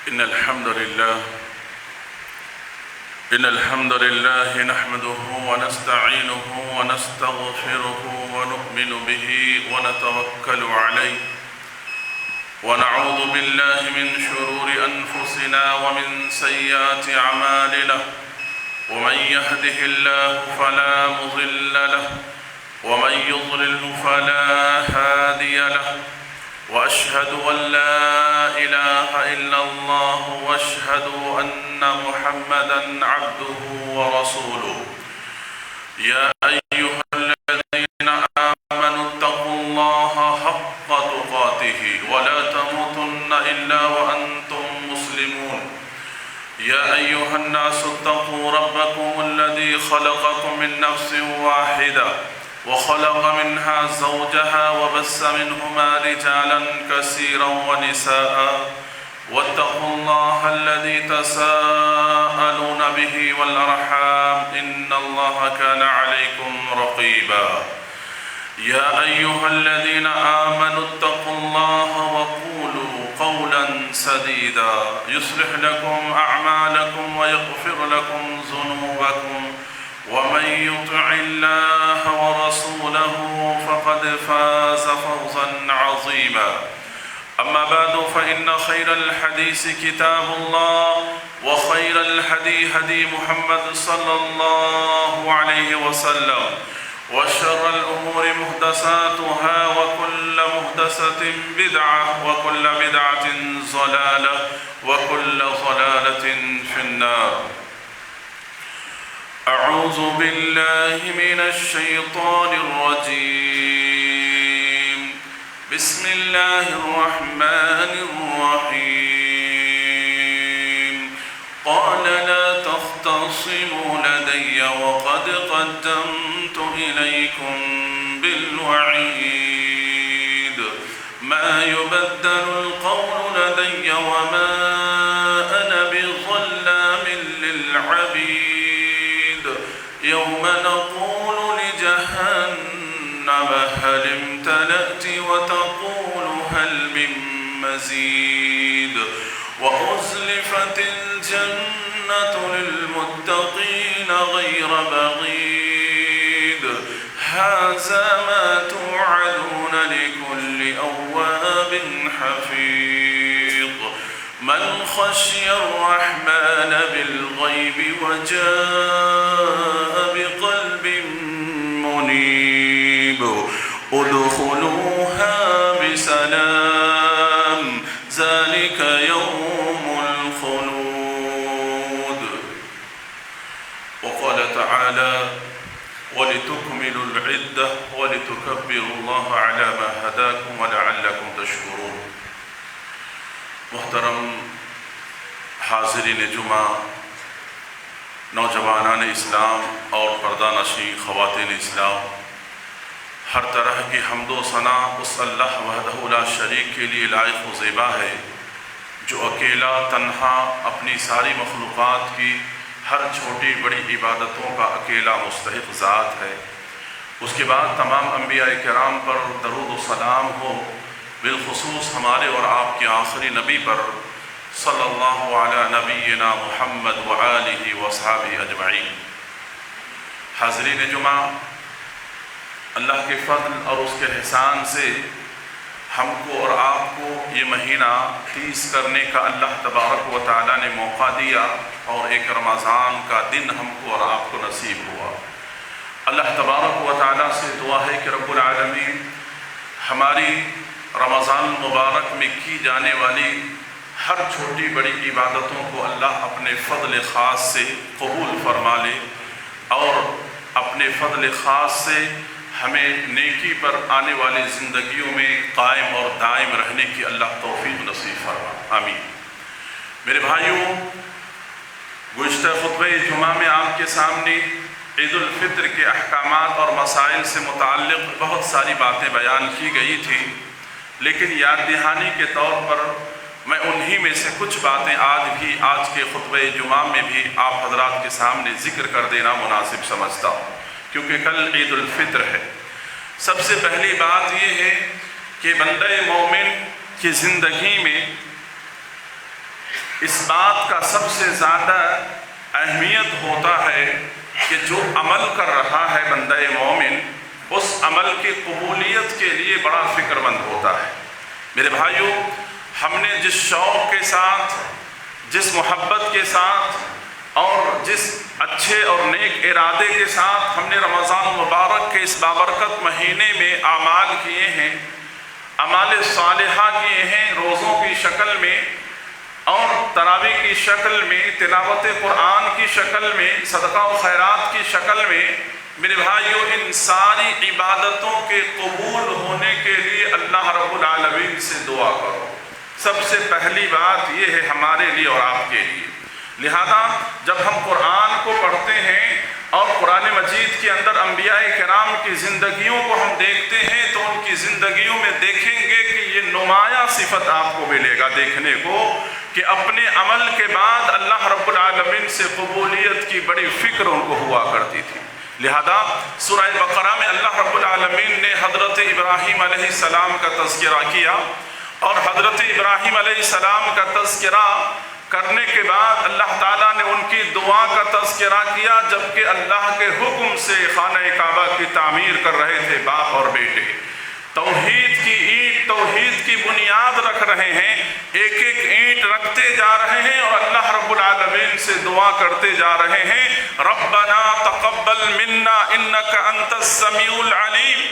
إن الحمد لله نحمده ونستعينه ونستغفره ونؤمن به ونتوكل عليه ونعوذ بالله من شرور أنفسنا ومن سيئات أعمالنا ومن يهده الله فلا مضل له ومن يضلل فلا هادي له وأشهد أن لا إله إلا الله وأشهد أن محمدًا عبده ورسوله يا أيها الذين آمنوا اتقوا الله حق تقاته ولا تموتن إلا وأنتم مسلمون يا أيها الناس اتقوا ربكم الذي خلقكم من نفس واحدة وخلق منها زوجها وبث منهما رجالا كثيرا ونساء واتقوا الله الذي تساءلون به والأرحام إن الله كان عليكم رقيبا يا أيها الذين آمنوا اتقوا الله وقولوا قولا سديدا يصلح لكم أعمالكم ويغفر لكم ذنوبكم ومن يطع الله ورسوله فقد فاز فوزا عظيما أما بعد فإن خير الحديث كتاب الله وخير الهدي هدي محمد صلى الله عليه وسلم وشر الأمور محدثاتها وكل محدثة بدعة وكل بدعة ضلالة وكل ضلالة في النار أعوذ بالله من الشيطان الرجيم بسم الله الرحمن الرحيم قال لا تختصموا لدي وقد قدمت إليكم بالوعيد ما يبدل القول لدي وما أنا بظلام للعبيد يوم نقول لجهنم هل امتلأت وتقول هل من مزيد وأزلفت الجنة للمتقين غير بعيد هذا ما توعدون لكل أواب حفيظ من خشي الرحمن بالغيب وجاء بقلب منيب ادخلوها بسلام ذلك يوم الخلود وقال تعالى ولتكملوا العدة ولتكبروا الله على ما هداكم ولعلكم تشكرون محترم حاضرین جمعہ نوجوانان اسلام اور پردہ نشین خواتین اسلام ہر طرح کی حمد و ثنا اس اللہ وحدہ لا شریک کے لیے لائق و زیبا ہے جو اکیلا تنہا اپنی ساری مخلوقات کی ہر چھوٹی بڑی عبادتوں کا اکیلا مستحق ذات ہے۔ اس کے بعد تمام انبیاء کرام پر درود و سلام ہو، بالخصوص ہمارے اور آپ کے آخری نبی پر صلی اللہ علی نبینا محمد وآلہ وصحبہ اجمعین۔ حاضرین جمعہ، اللہ کے فضل اور اس کے احسان سے ہم کو اور آپ کو یہ مہینہ 30 کرنے کا اللہ تبارک و تعالیٰ نے موقع دیا اور ایک رمضان کا دن ہم کو اور آپ کو نصیب ہوا۔ اللہ تبارک و تعالیٰ سے دعا ہے کہ رب العالمین ہماری رمضان المبارک میں کی جانے والی ہر چھوٹی بڑی عبادتوں کو اللہ اپنے فضل خاص سے قبول فرما لے اور اپنے فضل خاص سے ہمیں نیکی پر آنے والی زندگیوں میں قائم اور دائم رہنے کی اللہ توفیق نصیب فرما، آمین۔ میرے بھائیوں، گزشتہ خطبہ جمعہ میں آپ کے سامنے عید الفطر کے احکامات اور مسائل سے متعلق بہت ساری باتیں بیان کی گئی تھی، لیکن یاد دہانی کے طور پر میں انہی میں سے کچھ باتیں آج کے خطبہ جمعہ میں بھی آپ حضرات کے سامنے ذکر کر دینا مناسب سمجھتا ہوں، کیونکہ کل عید الفطر ہے۔ سب سے پہلی بات یہ ہے کہ بندہ مومن کی زندگی میں اس بات کا سب سے زیادہ اہمیت ہوتا ہے کہ جو عمل کر رہا ہے بندہ مومن، اس عمل کی قبولیت کے لیے بڑا فکر مند ہوتا ہے۔ میرے بھائیوں، ہم نے جس شوق کے ساتھ، جس محبت کے ساتھ اور جس اچھے اور نیک ارادے کے ساتھ ہم نے رمضان مبارک کے اس بابرکت مہینے میں اعمال کیے ہیں، اعمال صالحہ کیے ہیں، روزوں کی شکل میں اور تراویح کی شکل میں، تلاوت قرآن کی شکل میں، صدقہ و خیرات کی شکل میں، میرے بھائیوں ان ساری عبادتوں کے قبول ہونے کے لیے اللہ رب العالمین سے دعا کرو۔ سب سے پہلی بات یہ ہے ہمارے لیے اور آپ کے لیے۔ لہذا جب ہم قرآن کو پڑھتے ہیں اور قرآن مجید کے اندر انبیاء کرام کی زندگیوں کو ہم دیکھتے ہیں تو ان کی زندگیوں میں دیکھیں گے کہ یہ نمایاں صفت آپ کو ملے گا دیکھنے کو کہ اپنے عمل کے بعد اللہ رب العالمین سے قبولیت کی بڑی فکر ان کو ہوا کرتی تھی۔ لہذا سورہ بقرہ میں اللہ رب العالمین نے حضرت ابراہیم علیہ السلام کا تذکرہ کیا، اور حضرت ابراہیم علیہ السلام کا تذکرہ کرنے کے بعد اللہ تعالیٰ نے ان کی دعا کا تذکرہ کیا جبکہ اللہ کے حکم سے خانہ کعبہ کی تعمیر کر رہے تھے باپ اور بیٹے، توحید کی اینٹ، توحید کی بنیاد رکھ رہے ہیں، ایک ایک اینٹ رکھتے جا رہے ہیں اور اللہ رب العالمین سے دعا کرتے جا رہے ہیں، ربنا تقبل منا انک انت السمیع العلیم۔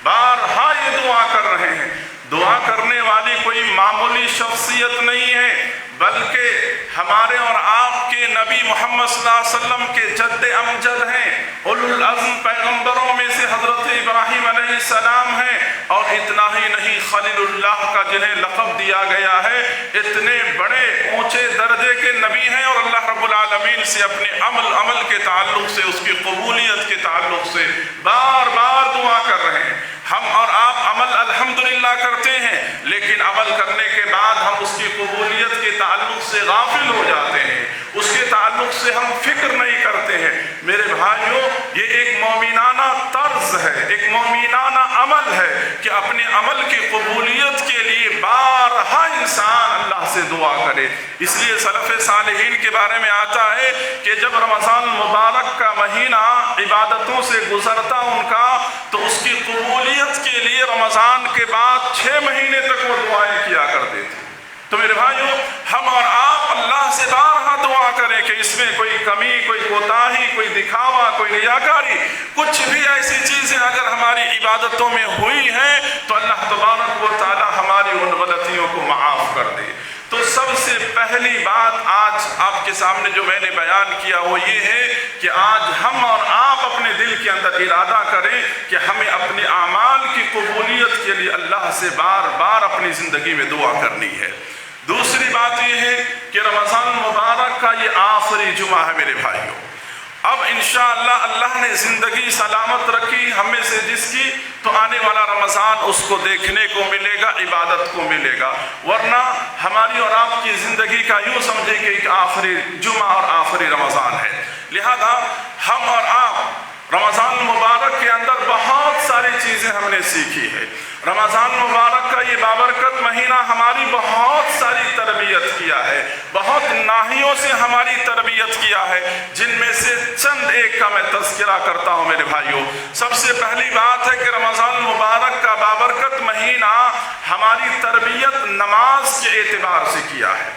بارہا یہ دعا کر رہے ہیں۔ دعا کرنے والی کوئی معمولی شخصیت نہیں ہے، بلکہ ہمارے اور آپ کے نبی محمد صلی اللہ علیہ وسلم کے جد امجد ہیں، اولو العزم پیغمبروں میں سے حضرت ابراہیم علیہ السلام ہیں، اور اتنا ہی نہیں خلیل اللہ کا جنہیں لقب دیا گیا ہے، اتنے بڑے اونچے درجے کے نبی ہیں، اور اللہ رب العالمین سے اپنے عمل کے تعلق سے، اس کی قبولیت کے تعلق سے بار بار دعا کر رہے ہیں۔ ہم اور آپ عمل الحمدللہ کرتے ہیں، لیکن عمل کرنے کے بعد ہم اس کی قبولیت کے تعلق سے غافل ہو جاتے ہیں، اس کے تعلق سے ہم فکر نہیں کرتے ہیں۔ میرے بھائیوں، یہ ایک مومنانہ طرز ہے، ایک مومنانہ عمل ہے کہ اپنے عمل کی قبولیت کے لیے بارہا انسان اللہ سے دعا کرے۔ اس لیے سلف صالحین کے بارے میں آتا ہے کہ جب رمضان مبارک کا مہینہ عبادتوں سے گزرتا ان کا، تو اس کی قبولیت کے لیے رمضان کے بعد 6 مہینے تک وہ دعائیں کیا کرتے تھے۔ تو میرے بھائیوں، ہم اور آپ اللہ سے بارہا دعا کریں کہ اس میں کوئی کمی، کوئی کوتاہی، کوئی دکھاوا، کوئی ریاکاری، کچھ بھی ایسی چیزیں اگر ہماری عبادتوں میں ہوئی ہیں تو اللہ تبارک و تعالی ہماری ان غلطیوں کو معاف کر دے۔ تو سب سے پہلی بات آج آپ کے سامنے جو میں نے بیان کیا وہ یہ ہے کہ آج ہم اور آپ اپنے دل کے اندر ارادہ کریں کہ ہمیں اپنے اعمال کی قبولیت کے لیے اللہ سے بار بار اپنی زندگی میں دعا کرنی ہے۔ دوسری بات یہ ہے کہ رمضان مبارک کا یہ آخری جمعہ ہے میرے بھائیوں۔ اب انشاءاللہ اللہ نے زندگی سلامت رکھی ہم میں سے جس کی، تو آنے والا رمضان اس کو دیکھنے کو ملے گا، عبادت کو ملے گا، ورنہ ہماری اور آپ کی زندگی کا یوں سمجھے کہ ایک آخری جمعہ اور آخری رمضان ہے۔ لہذا ہم اور آپ رمضان مبارک کے اندر بہت ساری چیزیں ہم نے سیکھی ہے۔ رمضان مبارک کا یہ بابرکت مہینہ ہماری بہت ساری تربیت کیا ہے، بہت ناحیوں سے ہماری تربیت کیا ہے، جن میں سے چند ایک کا میں تذکرہ کرتا ہوں میرے بھائیوں۔ سب سے پہلی بات ہے کہ رمضان مبارک کا بابرکت مہینہ ہماری تربیت نماز کے اعتبار سے کیا ہے۔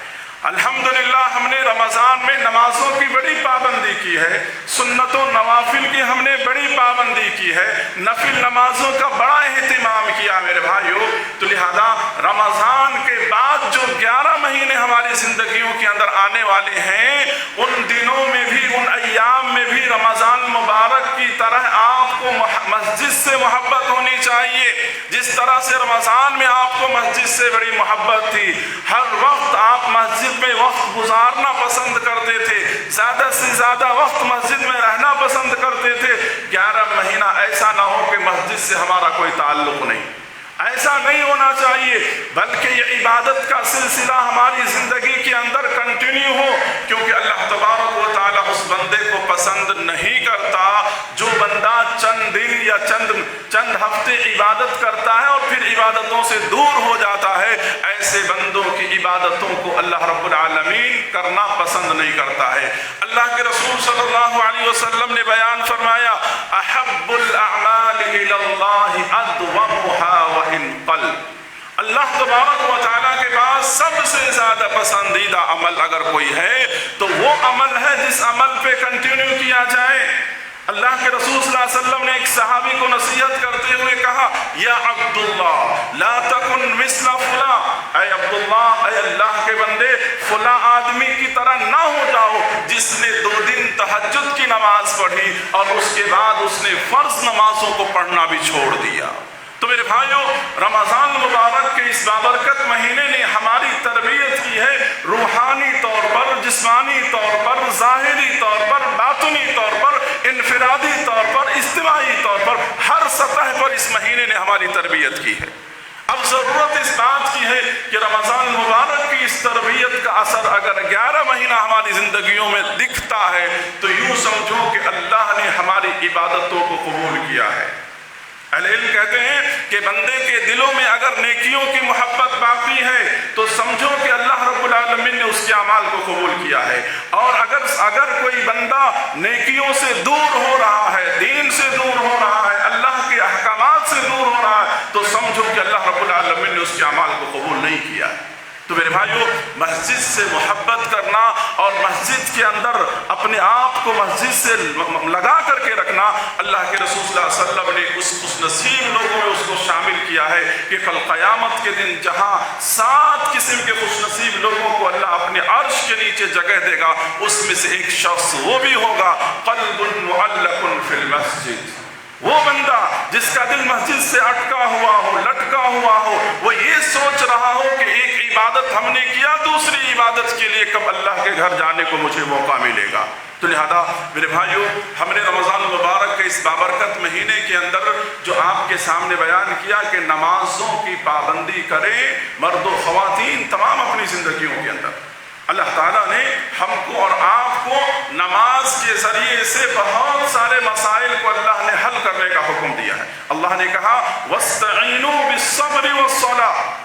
الحمدللہ ہم نے رمضان میں نمازوں کی بڑی پابندی کی ہے، سنت و نوافل کی ہم نے بڑی پابندی کی ہے، نفل نمازوں کا بڑا اہتمام کیا میرے بھائیوں۔ تو لہذا رمضان کے بعد جو 11 مہینے ہماری زندگیوں کے اندر آنے والے ہیں، ان دنوں میں بھی، ان ایام میں بھی رمضان مبارک کی طرح آپ کو مسجد سے محبت ہونی چاہیے، جس طرح سے رمضان میں آپ کو مسجد سے بڑی محبت تھی۔ ہر وقت آپ مسجد میں وقت گزارنا پسند کرتے تھے، زیادہ سے زیادہ وقت مسجد میں رہنا پسند کرتے تھے۔ 11 مہینہ ایسا نہ ہو کہ مسجد سے ہمارا کوئی تعلق نہیں، ایسا نہیں ہونا چاہیے، بلکہ یہ عبادت کا سلسلہ ہماری زندگی کے اندر کنٹینیو ہو، کیونکہ اللہ تبارک و تعالیٰ اس بندے کو پسند نہیں کرتا جو بندہ چند دن یا چند ہفتے عبادت کرتا ہے اور پھر عبادتوں سے دور ہو جاتا ہے۔ ایسے بندوں کی عبادتوں کو اللہ رب العالمین کرنا پسند نہیں کرتا ہے۔ اللہ کے رسول صلی اللہ علیہ وسلم نے بیان فرمایا احب الاعمال الی اللہ ادومها وان قل، اللہ تبارک و تعالیٰ کے پاس سب سے زیادہ پسندیدہ عمل اگر کوئی ہے تو وہ عمل ہے جس عمل پہ کنٹینیو کیا جائے۔ اللہ کے رسول صلی اللہ علیہ وسلم نے ایک صحابی کو نصیحت کرتے ہوئے کہا یا عبداللہ لا تکن مثل فلاں، اے عبداللہ، اے اللہ کے بندے، فلاں آدمی کی طرح نہ ہو جاؤ جس نے 2 دن تہجد کی نماز پڑھی اور اس کے بعد اس نے فرض نمازوں کو پڑھنا بھی چھوڑ دیا۔ تو میرے بھائیوں، رمضان مبارک کے اس بابرکت مہینے نے ہماری تربیت کی ہے، روحانی طور پر، جسمانی طور پر، ظاہری طور پر، باطنی طور پر، انفرادی طور پر، اجتماعی طور پر، ہر سطح پر اس مہینے نے ہماری تربیت کی ہے۔ اب ضرورت اس بات کی ہے کہ رمضان مبارک کی اس تربیت کا اثر اگر 11 مہینہ ہماری زندگیوں میں دکھتا ہے تو یوں سمجھو کہ اللہ نے ہماری عبادتوں کو قبول کیا ہے۔ اہل علم کہتے ہیں کہ بندے کے دلوں میں اگر نیکیوں کی محبت باقی ہے تو سمجھو کہ اللہ رب العالمین نے اس کے اعمال کو قبول کیا ہے، اور اگر کوئی بندہ نیکیوں سے دور ہو رہا ہے، دین سے دور ہو رہا ہے، اللہ کے احکامات سے دور ہو رہا ہے تو سمجھو کہ اللہ رب العالمین نے اس کے اعمال کو قبول نہیں کیا ہے۔ تو میرے بھائیوں، مسجد سے محبت کرنا اور مسجد کے اندر اپنے آپ کو مسجد سے لگا کر کے رکھنا، اللہ کے رسول صلی اللہ علیہ وسلم نے اس خوش نصیب لوگوں میں اس کو شامل کیا ہے کہ کل قیامت کے دن جہاں 7 قسم کے خوش نصیب لوگوں کو اللہ اپنے عرش کے نیچے جگہ دے گا، اس میں سے ایک شخص وہ بھی ہوگا قلب معلق فی المسجد، وہ بندہ جس کا دل مسجد سے اٹکا ہوا ہو، لٹکا ہوا ہو، وہ یہ سوچ رہا ہو کہ ایک عبادت ہم نے کیا، دوسری عبادت کے لیے کب اللہ کے گھر جانے کو مجھے موقع ملے گا۔ تو لہذا میرے بھائیوں، ہم نے رمضان مبارک کے اس بابرکت مہینے کے اندر جو آپ کے سامنے بیان کیا کہ نمازوں کی پابندی کریں مرد و خواتین تمام اپنی زندگیوں کے اندر، اللہ تعالیٰ نے ہم کو اور آپ کو نماز کے ذریعے سے بہت سارے مسائل کو اللہ نے حل کرنے کا حکم دیا ہے۔ اللہ نے کہا وَاسْتَعِينُوا بِالصَّبْرِ وَالصَّلَاةِ،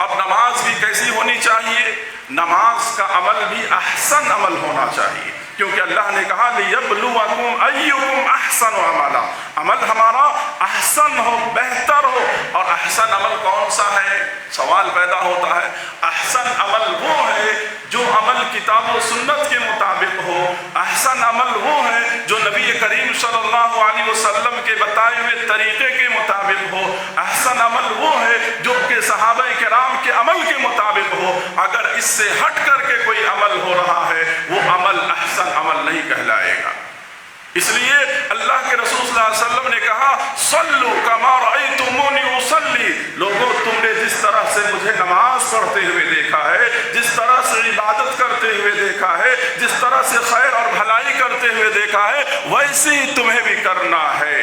اب نماز بھی کیسی ہونی چاہیے؟ نماز کا عمل بھی احسن عمل ہونا چاہیے، کیونکہ اللہ نے کہا لِيَبْلُوَكُمْ أَيُّكُمْ أَحْسَنُ عَمَلًا، عمل ہمارا احسن ہو، بہتر ہو۔ اور احسن عمل کون سا ہے؟ سوال پیدا ہوتا ہے۔ احسن عمل وہ ہے جو عمل کتاب و سنت کے مطابق ہو، احسن عمل وہ ہے جو نبی کریم صلی اللہ علیہ وسلم کے بتائے ہوئے طریقے کے مطابق ہو، احسن عمل وہ ہے جو کہ صحابہ کرام کے عمل کے مطابق ہو۔ اگر اس سے ہٹ کر کے کوئی عمل ہو رہا ہے وہ عمل احسن عمل نہیں کہلائے گا۔ اس لیے اللہ کے رسول صلی اللہ علیہ وسلم نے کہا صلوا کما رأیتمونی اصلی، لوگوں تم نے جس طرح سے مجھے نماز پڑھتے ہوئے دیکھا ہے، جس طرح سے عبادت کرتے ہوئے دیکھا ہے، جس طرح سے خیر اور بھلائی کرتے ہوئے دیکھا ہے، ویسے ہی تمہیں بھی کرنا ہے۔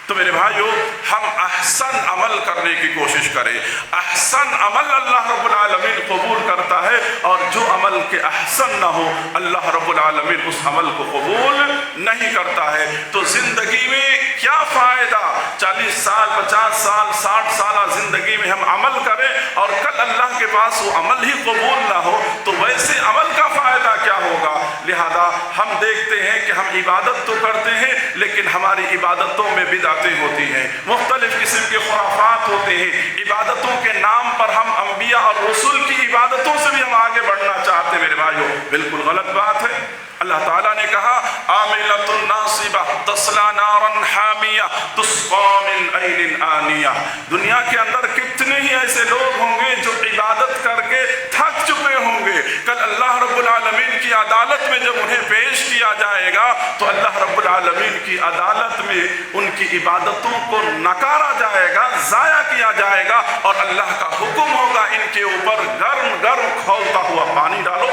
تو میرے بھائیو، ہم احسن عمل کرنے کی کوشش کریں۔ احسن عمل اللہ رب العالمین قبول کرتا ہے، اور جو عمل کے احسن نہ ہو اللہ رب العالمین اس عمل کو قبول نہیں کرتا ہے۔ تو زندگی میں کیا فائدہ 40 سال 50 سال 60 سالہ زندگی میں ہم عمل کریں اور کل اللہ کے پاس وہ عمل ہی قبول نہ ہو، تو ویسے عمل کا فائدہ کیا ہوگا؟ لہذا ہم دیکھتے ہیں کہ ہم عبادت تو کرتے ہیں لیکن ہماری عبادتوں میں بدعتیں ہوتی ہیں، مختلف قسم کے خرافات ہوتے ہیں۔ عبادتوں کے نام پر ہم انبیاء اور رسول کی عبادتوں سے بھی ہم آگے بڑھنا چاہتے ہیں۔ میرے بھائیوں، بالکل غلط بات ہے۔ اللہ تعالیٰ نے کہا عاملۃ ناصبہ تصلیٰ نارا حامیہ تسقیٰ من عین آنیہ، دنیا کے اندر کتنے ہی ایسے لوگ ہوں گے جو عبادت کر کے تھک چکے ہوں گے، کل اللہ رب العالمین کی عدالت میں جب انہیں پیش کیا جائے گا تو اللہ رب العالمین کی عدالت میں ان کی عبادتوں کو نکارا جائے گا، ضائع کیا جائے گا، اور اللہ کا حکم ہوگا ان کے اوپر گرم گرم کھولتا ہوا پانی ڈالو۔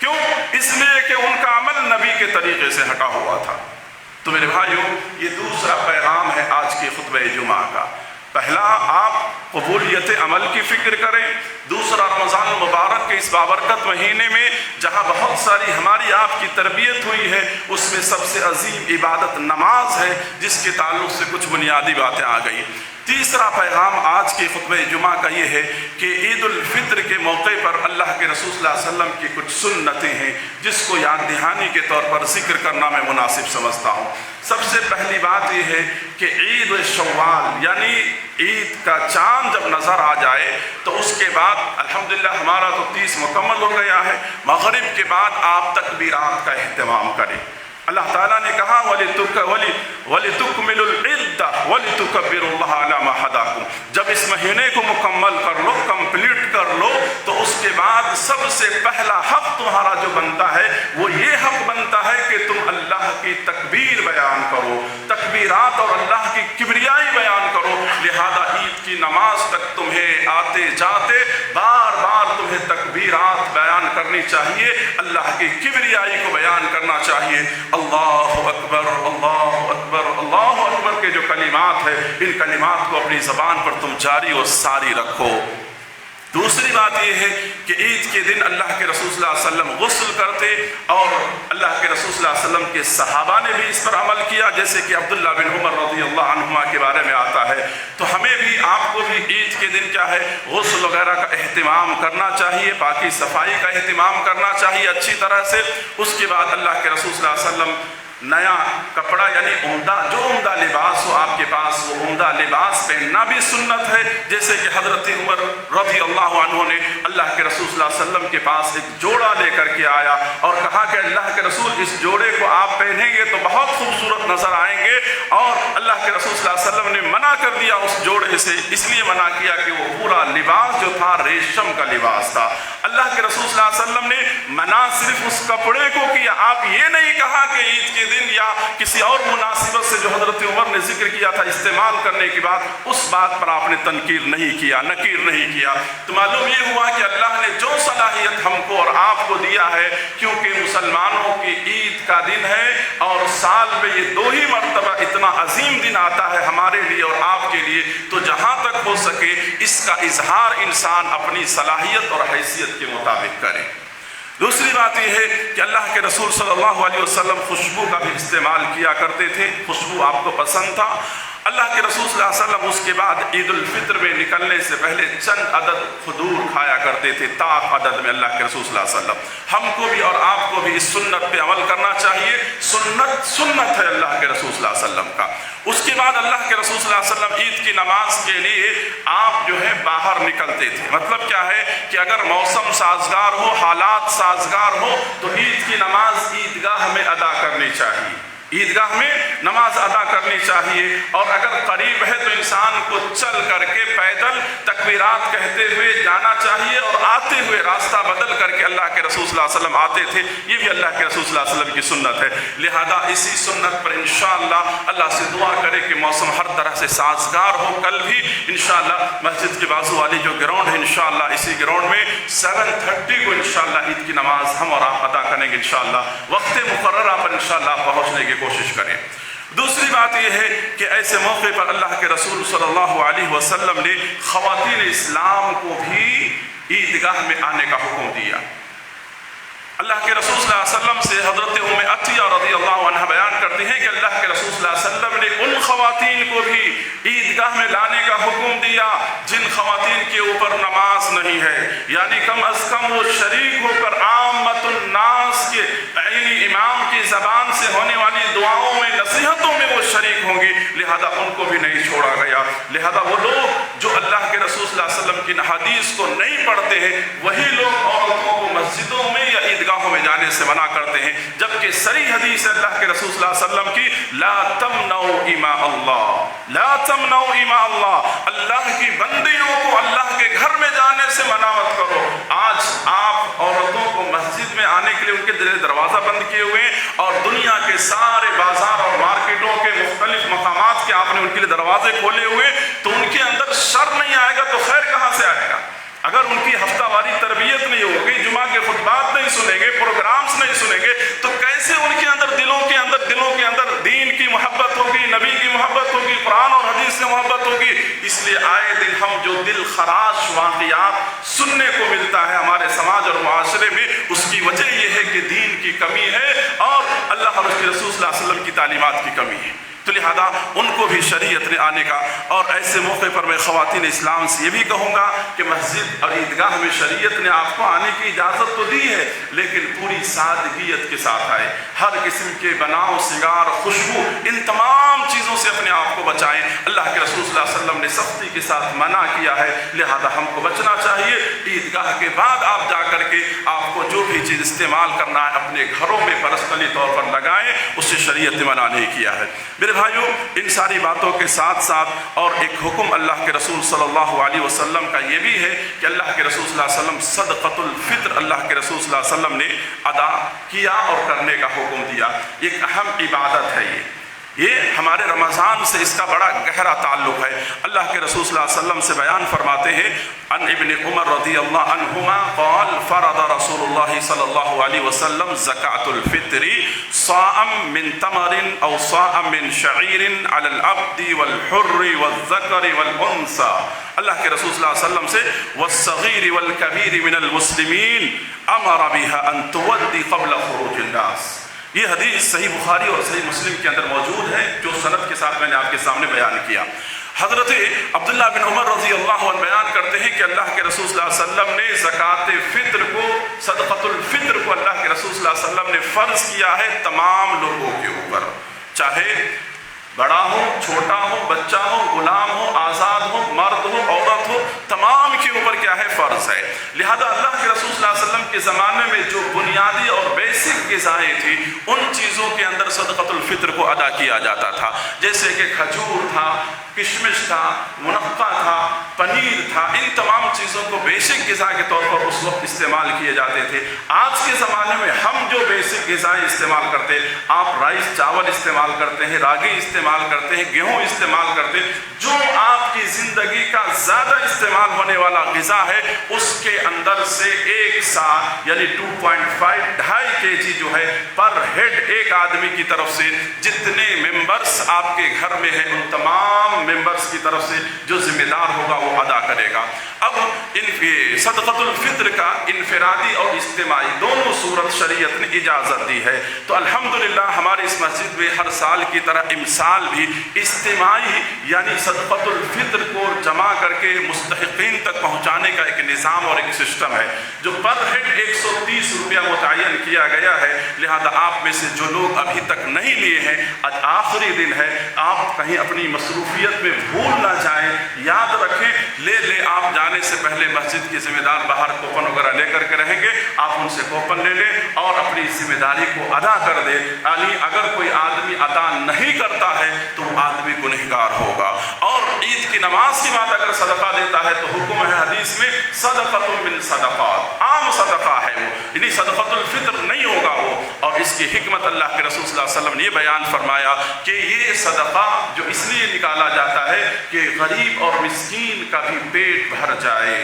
کیوں؟ اس لیے کہ ان کا عمل نبی کے طریقے سے ہٹا ہوا تھا۔ تو میرے بھائیوں، یہ دوسرا پیغام ہے آج کے خطبہ جمعہ کا۔ پہلا، آپ قبولیت عمل کی فکر کریں۔ دوسرا، رمضان مبارک کے اس بابرکت مہینے میں جہاں بہت ساری ہماری آپ کی تربیت ہوئی ہے، اس میں سب سے عظیم عبادت نماز ہے، جس کے تعلق سے کچھ بنیادی باتیں آ گئی۔ تیسرا پیغام آج کے خطبہ جمعہ کا یہ ہے کہ عید الفطر کے موقع پر اللہ کے رسول صلی اللہ علیہ وسلم کی کچھ سنتیں ہیں جس کو یاد دہانی کے طور پر ذکر کرنا میں مناسب سمجھتا ہوں۔ سب سے پہلی بات یہ ہے کہ عید شوال یعنی عید کا چاند جب نظر آ جائے تو اس کے بعد الحمدللہ ہمارا تو 30 مکمل ہو گیا ہے، مغرب کے بعد آپ تکبیرات کا اہتمام کریں۔ اللہ تعالیٰ نے کہا وَلِتُكْمِلُوا الْعِدَّةَ وَلِتُكَبِّرُوا اللَّهَ عَلَى مَا هَدَاكُمْ، جب اس مہینے کو مکمل کر لو، کمپلیٹ کر لو، تو اس کے بعد سب سے پہلا حق تمہارا جو بنتا ہے وہ یہ حق بنتا ہے کہ تم اللہ کی تکبیر بیان کرو، تکبیرات اور اللہ کی کبریائی بیان کرو۔ لہذا عید کی نماز تک تمہیں آتے جاتے بار بار تمہیں تکبیرات بیان کرنی چاہیے، اللہ کی کبریائی کو بیان کرنا چاہیے۔ اللہ اکبر اللہ اکبر اللہ اکبر کے جو کلمات ہیں ان کلمات کو اپنی زبان پر تم جاری و ساری رکھو۔ دوسری بات یہ ہے کہ عید کے دن اللہ کے رسول صلی اللہ علیہ وسلم غسل کرتے اور اللہ کے رسول صلی اللہ علیہ وسلم کے صحابہ نے بھی اس پر عمل کیا، جیسے کہ عبداللہ بن عمر رضی اللہ عنہما کے بارے میں آتا ہے۔ تو ہمیں بھی آپ کو بھی عید کے دن کیا ہے غسل وغیرہ کا اہتمام کرنا چاہیے، پاکی صفائی کا اہتمام کرنا چاہیے اچھی طرح سے۔ اس کے بعد اللہ کے رسول صلی اللہ علیہ وسلم نیا کپڑا یعنی عمدہ لباس ہو آپ کے پاس، وہ عمدہ لباس پہننا بھی سنت ہے، جیسے کہ حضرت عمر رضی اللہ عنہ نے اللہ کے رسول صلی اللہ علیہ وسلم کے پاس ایک جوڑا لے کر کے آیا اور کہا کہ اللہ کے رسول اس جوڑے کو آپ پہنیں گے تو بہت خوبصورت نظر آئیں گے، اور اللہ کے رسول صلی اللہ علیہ وسلم نے منع کر دیا اس جوڑے سے، اس لیے منع کیا کہ وہ پورا لباس جو تھا ریشم کا لباس تھا۔ اللہ کے رسول صلی اللہ علیہ وسلم نے منع صرف اس کپڑے کو کیا، آپ یہ نہیں کہا کہ عید کے دن یا کسی اور مناسبت سے جو حضرت عمر نے ذکر کیا تھا استعمال کرنے کے بعد اس بات پر آپ نے تنکیر نہیں کیا، نکیر نہیں کیا۔ تو معلوم یہ ہوا کہ اللہ نے جو صلاحیت ہم کو اور آپ کو دیا ہے، کیونکہ مسلمانوں کی عید کا دن ہے اور سال میں یہ 2 ہی مرتبہ اتنا عظیم دن آتا ہے ہمارے لیے اور آپ کے لیے، تو جہاں تک ہو سکے اس کا اظہار انسان اپنی صلاحیت اور حیثیت کے مطابق کرے۔ دوسری بات یہ ہے کہ اللہ کے رسول صلی اللہ علیہ وسلم خوشبو کا بھی استعمال کیا کرتے تھے، خوشبو آپ کو پسند تھا۔ اللہ کے رسول صلی اللہ علیہ وسلم اس کے بعد عید الفطر میں نکلنے سے پہلے چند عدد کھجور کھایا کرتے تھے، طاق عدد میں اللہ کے رسول صلی اللہ علیہ وسلم۔ ہم کو بھی اور آپ کو بھی اس سنت پہ عمل کرنا چاہیے، سنت ہے اللہ کے رسول صلی اللہ علیہ وسلم کا۔ اس کے بعد اللہ کے رسول صلی اللہ علیہ وسلم عید کی نماز کے لیے آپ جو ہے باہر نکلتے تھے۔ مطلب کیا ہے کہ اگر موسم سازگار ہو، حالات سازگار ہو تو عید کی نماز عیدگاہ میں ادا کرنی چاہیے، عیدگاہ میں نماز ادا کرنی چاہیے، اور اگر قریب ہے تو انسان کو چل کر کے پیدل تکبیرات کہتے ہوئے جانا چاہیے، اور آتے ہوئے راستہ بدل کر کے اللہ کے رسول صلی اللہ علیہ وسلم آتے تھے، یہ بھی اللہ کے رسول صلی اللہ علیہ وسلم کی سنت ہے۔ لہذا اسی سنت پر انشاءاللہ اللہ سے دعا کرے کہ موسم ہر طرح سے سازگار ہو۔ کل بھی انشاءاللہ مسجد کے بازو والی جو گراؤنڈ ہے انشاءاللہ اسی گراؤنڈ میں 7:30 کو انشاءاللہ عید کی نماز ہم اور آپ ادا کریں گے انشاءاللہ، وقت مقررہ پر انشاءاللہ پہنچنے کی کوشش کریں۔ دوسری بات یہ ہے کہ ایسے موقع پر اللہ کے رسول صلی اللہ علیہ وسلم نے خواتین اسلام کو بھی عیدگاہ میں آنے کا حکم دیا۔ اللہ کے رسول صلی اللہ علیہ وسلم سے حضرت ام عطیہ رضی اللہ عنہ بیان کرتے ہیں کہ اللہ کے رسول صلی اللہ علیہ وسلم نے ان خواتین کو بھی عیدگاہ میں لانے کا حکم دیا جن خواتین کے اوپر نماز نہیں ہے، یعنی کم از کم وہ شریک ہو کر عامت الناس کے یعنی امام کی زبان سے ہونے والی دعاؤں میں نصیحتوں میں وہ شریک ہوں گی، لہذا ان کو بھی نہیں چھوڑا گیا۔ لہذا وہ لوگ جو اللہ کے رسول صلی اللہ علیہ وسلم کی حدیث کو نہیں پڑھتے ہیں وہی لوگ عورتوں کو مسجدوں میں یا عیدگاہوں میں جانے سے منع کرتے ہیں، جبکہ صریح حدیث ہے اللہ کے رسول صلی اللہ علیہ وسلم کی لا تمنعوا اماء اللہ، لا تمنعوا اماء اللہ، اللہ کی بندیوں کو اللہ کے گھر میں جانے سے منع مت کرو۔ آج آپ عورتوں کو مسجد میں آنے کے لیے ان کے دروازہ بند کیے ہوئے ہیں، اور دنیا کے سارے بازار اور مارکیٹوں کے مختلف مقامات کے آپ نے ان کے لیے دروازے کھولے ہوئے، تو ان کے اندر شر نہیں آئے گا تو خیر کہاں سے آئے گا؟ اگر ان کی ہفتہ واری تربیت نہیں ہوگی، جمعہ کے خطبات نہیں سنیں گے، پروگرامز نہیں سنیں گے، تو کیسے ان کے اندر دلوں کے اندر دین کی محبت ہوگی، نبی کی محبت ہوگی، قرآن اور حدیث سے محبت ہوگی؟ اس لیے آئے دن ہم جو دل خراش واقعات سننے کو ملتا ہے ہمارے سماج اور معاشرے میں، اس کی وجہ یہ ہے کہ دین کی کمی ہے اور اللہ اور اس کے رسول صلی اللہ علیہ وسلم کی تعلیمات کی کمی ہے۔ تو لہذا ان کو بھی شریعت نے آنے کا، اور ایسے موقع پر میں خواتین اسلام سے یہ بھی کہوں گا کہ مسجد اور عیدگاہ میں شریعت نے آپ کو آنے کی اجازت تو دی ہے، لیکن پوری سادگیت کے ساتھ آئے، ہر قسم کے بناؤ سنگار خوشبو ان تمام چیزوں سے اپنے آپ کو بچائیں۔ اللہ کے رسول صلی اللہ علیہ وسلم نے سختی کے ساتھ منع کیا ہے، لہذا ہم کو بچنا چاہیے۔ عیدگاہ کے بعد آپ جا کر کے آپ کو جو بھی چیز استعمال کرنا ہے اپنے گھروں میں پرسنلی طور پر لگائیں، اس سے شریعت نے منع نہیں کیا ہے۔ میرے بھائیوں، ان ساری باتوں کے ساتھ ساتھ اور ایک حکم اللہ کے رسول صلی اللہ علیہ وسلم کا یہ بھی ہے کہ اللہ کے رسول صلی اللہ علیہ وسلم صدقۃ الفطر اللہ کے رسول صلی اللہ علیہ وسلم نے ادا کیا اور کرنے کا حکم دیا۔ ایک اہم عبادت ہے یہ ہمارے رمضان سے اس کا بڑا گہرا تعلق ہے۔ اللہ کے رسول صلی اللہ علیہ وسلم سے بیان فرماتے ہیں، عن ابن عمر رضی اللہ عنہما قال فرض رسول اللہ صلی اللہ علیہ وسلم زکاة الفطر صاعا من تمر او صاعا من شعیر علی العبد والحر والذکر والانثى۔ اللہ کے رسول صلی اللہ علیہ وسلم سے والصغیر والکبیر من المسلمین امر بها ان تودی قبل خروج الناس۔ یہ حدیث صحیح بخاری اور صحیح مسلم کے اندر موجود ہے، جو سند کے ساتھ میں نے آپ کے سامنے بیان کیا۔ حضرت عبداللہ بن عمر رضی اللہ عنہ بیان کرتے ہیں کہ اللہ کے رسول صلی اللہ علیہ وسلم نے زکوٰۃ فطر کو، صدقۃ الفطر کو اللہ کے رسول صلی اللہ علیہ وسلم نے فرض کیا ہے تمام لوگوں کے اوپر، چاہے بڑا ہو، چھوٹا ہو، بچہ ہو، غلام ہو، آزاد ہو، مرد ہو، عورت ہو، تمام کے اوپر کیا ہے؟ فرض ہے۔ لہذا اللہ کے رسول صلی اللہ علیہ وسلم کے زمانے میں جو بنیادی اور بیسک غذائیں تھیں ان چیزوں کے اندر صدقۃ الفطر کو ادا کیا جاتا تھا، جیسے کہ کھجور تھا، کشمش تھا، منقع تھا، پنیر تھا، ان تمام چیزوں کو بیسک غذا کے طور پر اس وقت استعمال کیے جاتے تھے۔ آج کے زمانے میں ہم جو بیسک غذائیں استعمال کرتے ہیں، آپ رائس چاول استعمال کرتے ہیں، راگی استعمال کرتے ہیں، گیہوں استعمال کرتے ہیں، جو آپ کی زندگی کا زیادہ استعمال ہونے والا غذا ہے اس کے اندر سے ایک سا یعنی 2.5 kg جو ہے پر ہیڈ ایک آدمی کی طرف سے جتنے ممبرس آپ کے گھر میں ہیں ان تمام ممبرس کی طرف سے جو ذمہ دار ہوگا وہ ادا کرے گا۔ اب صدقۃ الفطر کا انفرادی اور اجتماعی دونوں صورت شریعت نے اجازت دی ہے، تو الحمدللہ ہماری اس مسجد میں ہر سال کی طرح امسال بھی اجتماعی یعنی صدقۃ الفطر کو جمع کر کے مستحقین تک پہنچانے کا ایک نظام اور ایک سسٹم ہے، جو پر ہیڈ 130 روپیہ متعین کیا گیا ہے۔ لہذا آپ میں سے جو لوگ ابھی تک نہیں لیے ہیں، آج آخری دن ہے، آپ کہیں اپنی مصروفیت میں بھول نہ جائیں، یاد رکھیں، لے آپ جانے سے پہلے مسجد کے ذمہ دار باہر کوپن وغیرہ لے کر کے رہیں گے، آپ ان سے کوپن لے لیں اور اپنی ذمہ داری کو ادا کر دیں۔ یعنی اگر کوئی آدمی ادا نہیں کرتا ہے تو وہ آدمی گنہگار ہوگا۔ اور عید کی نماز کے بعد اگر صدقہ دیتا ہے تو حکم ہے حدیث میں صدقۃ من صدقات، عام صدقہ ہے وہ، یعنی صدقۃ الفطر نہیں ہوگا وہ۔ اور اس کی حکمت اللہ کے رسول صلی اللہ علیہ وسلم نے یہ بیان فرمایا کہ یہ صدقہ جو اس لیے نکالا جاتا ہے کہ غریب اور مسکین کا بھی پیٹ بھر جائے